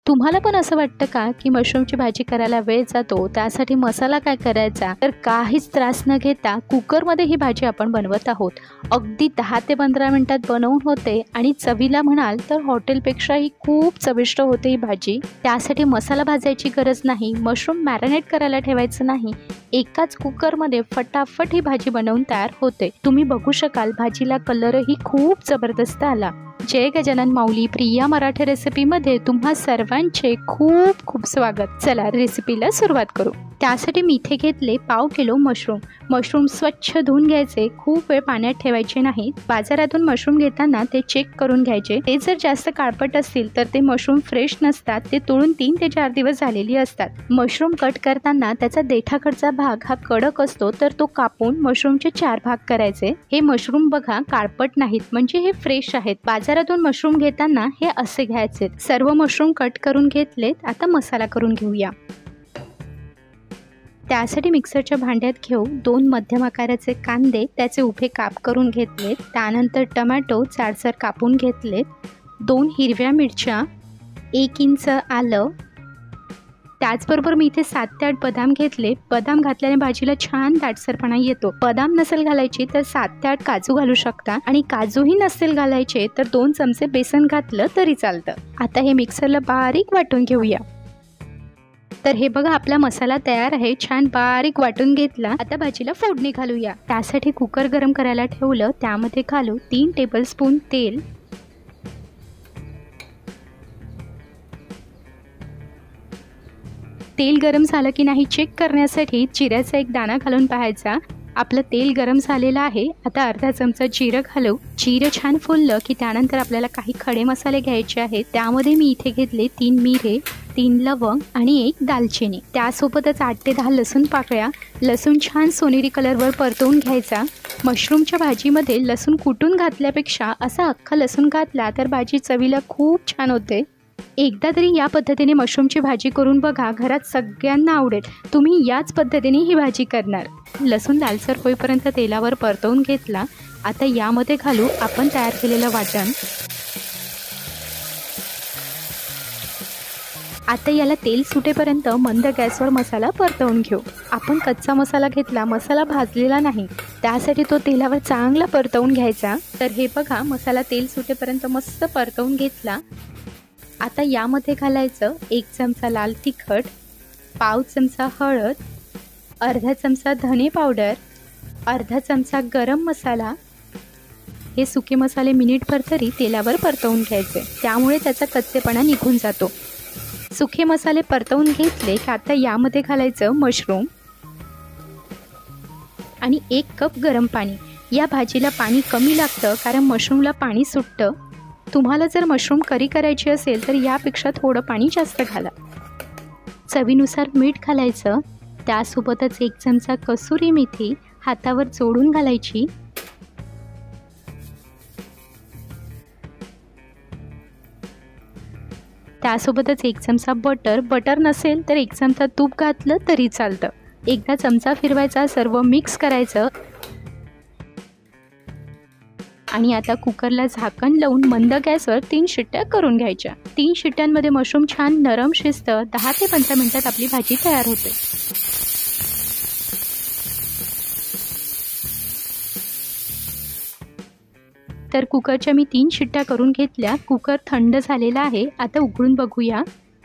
तुम्हाला पण असं वाटतं का की मशरूमची भाजी करायला वेळ जातो, त्यासाठी मसाला काय करायचा? तर काहीच त्रास न घेता कुकरमध्ये ही भाजी आपण बनवत आहोत. अगदी 10 ते 15 मिनिटात बनवून होते आणि चवीला म्हणाल तर हॉटेलपेक्षाही खूप चविष्ट होते ही भाजी. त्यासाठी मसाला भाजायची गरज नाही, मशरूम मॅरिनेट करायला ठेवायचं नाही. एकाच कुकरमध्ये फटाफट ही भाजी बनवून तयार होते. तुम्ही बघू शकाल भाजीला कलरही खूप जबरदस्त आला. जय गजानन माऊली प्रिया मराठी रेसिपीमध्ये तुम्हा सर्वांचे खूप खूप स्वागत. चला रेसिपीला सुरुवात करू. त्यासाठी मी इथे घेतले पाव किलो मशरूम स्वच्छ धुवून घ्यायचे. खूप वेळ पाण्यात ठेवायचे नाही. बाजारातून मशरूम घेताना ते चेक करून घ्यायचे. ते जर जास्त काळपट असतील तर ते मशरूम फ्रेश नसतात, ते तोडून 3 ते 4 दिवस झालेली असतात. मशरूम कट करताना त्याचा देठाकडचा भाग हा कडक असतो, तर तो कापून मशरूमचे 4 भाग करायचे. हे मशरूम बघा काळपट नाहीत, म्हणजे हे फ्रेश आहेत. बाजारातून मशरूम घेताना हे असे घ्यायचे. सर्व मशरूम कट करून घेतलेत. आता मसाला करून घेऊया. त्यासाठी मिक्सरच्या भांड्यात घेऊ 2 मध्यम आकाराचे कांदे, त्याचे उभे काप करून घेतलेत. त्यानंतर टोमॅटो जाडसर कापून घेतलेत. 2 हिरव्या मिरच्या, 1 इंच आलं. त्याचबरोबर मी इथे 7 ते 8 बदाम घेतले. बदाम घातल्याने भाजीला छान दाटसरपणा येतो. बदाम नसेल घालायची तर 7 ते 8 काजू घालू शकता आणि काजूही नसेल घालायचे तर 2 चमचे बेसन घातलं तरी चालतं. आता हे मिक्सरला बारीक वाटून घेऊया. तर हे बघा आपला मसाला तयार आहे. छान बारीक वाटून घेतला. आता भाजीला फोडणी घालूया. त्यासाठी कुकर गरम करायला ठेवलं. त्यामध्ये घालू 3 टेबलस्पून तेल. तेल गरम झालं की नाही चेक करण्यासाठी जिऱ्याचा 1 दाणा घालून पाहायचा. आपलं तेल गरम झालेलं आहे. आता अर्धा चमचा जिरं घालू. जिरं छान फुललं की त्यानंतर आपल्याला काही खडे मसाले घ्यायचे आहेत. त्यामध्ये मी इथे घेतले 3 मिरे, 3 लवंग आणि 1 दालचिनी. त्यासोबतच 8 ते 10 लसूण पाकळ्या. लसूण छान सोनेरी कलरवर परतवून घ्यायचा. मशरूमच्या भाजीमध्ये लसूण कुटून घातल्यापेक्षा असा अख्खा लसूण घातला तर भाजी चवीला खूप छान होते. एकदा तरी या पद्धतीने मशरूमची भाजी करून बघा, घरात सगळ्यांना आवडेल. तुम्ही याच पद्धतीने ही भाजी करणार. लसूण लालसर होईपर्यंत तेलावर परतवून घेतला. आता यामध्ये घालू आपण तयार केलेलं वाटण. आता याला तेल सुटेपर्यंत मंद गॅसवर मसाला परतवून घेऊ. आपण कच्चा मसाला घेतला, मसाला भाजलेला नाही, त्यासाठी तो तेलावर चांगला परतवून घ्यायचा. तर हे बघा मसाला तेल सुटेपर्यंत मस्त परतवून घेतला. आता यामध्ये घालायचं 1 चमचा लाल तिखट, पाव चमचा हळद, अर्धा चमचा धने पावडर, अर्धा चमचा गरम मसाला. हे सुके मसाले मिनिटभर तरी तेलावर परतवून घ्यायचे, त्यामुळे त्याचा कच्चेपणा निघून जातो. सुके मसाले परतवून घेतले की आता यामध्ये घालायचं मशरूम आणि 1 कप गरम पाणी. या भाजीला पाणी कमी लागतं कारण मशरूमला पाणी सुटतं. तुम्हाला जर मशरूम करी करायची असेल तर यापेक्षा थोडं पाणी जास्त घाला. चवीनुसार मीठ घालायचं. त्यासोबतच 1 चमचा कसुरी मेथी हातावर चोळून घालायची. त्यासोबतच 1 चमचा बटर नसेल तर 1 चमचा तूप घातलं तरी चालतं. एकदा चमचा फिरवायचा, सर्व मिक्स करायचं आणि आता कुकरला झाकण लावून मंद गॅसवर 3 शिट्ट्या करून घ्यायच्या. 3 शिट्ट्यांमध्ये मशरूम छान नरम शिजतं. 10 ते 15 मिनिटात आपली भाजी तयार होते. तर कुकरच्या मी 3 शिट्ट्या करून घेतल्या. कुकर थंड झालेला आहे. आता उघडून बघूया.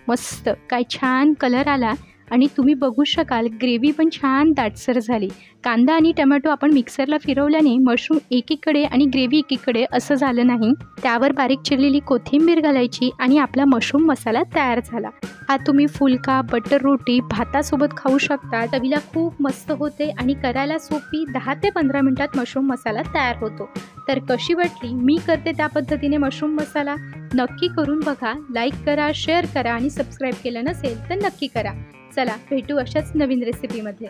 मस्त काय छान कलर आला आणि तुम्ही बघू शकाल ग्रेव्ही पण छान दाटसर झाली. कांदा आणि टोमॅटो आपण मिक्सरला फिरवल्याने मशरूम एकीकडे आणि ग्रेव्ही एकीकडे असं झालं नाही. त्यावर बारीक चिरलेली कोथिंबीर घालायची आणि आपला मशरूम मसाला तयार झाला. हा तुम्ही फुलका, बटर रोटी, भातासोबत खाऊ शकता. चवीला खूप मस्त होते आणि करायला सोपी. 10 ते 15 मिनिटात मशरूम मसाला तयार होतो. तर कशी वाटली? मी करते त्या पद्धतीने मशरूम मसाला. नक्की करून बघा. लाईक करा, शेअर करा आणि सबस्क्राईब केलं नसेल तर नक्की करा. चला भेटू अशाच नवीन रेसिपीमध्ये.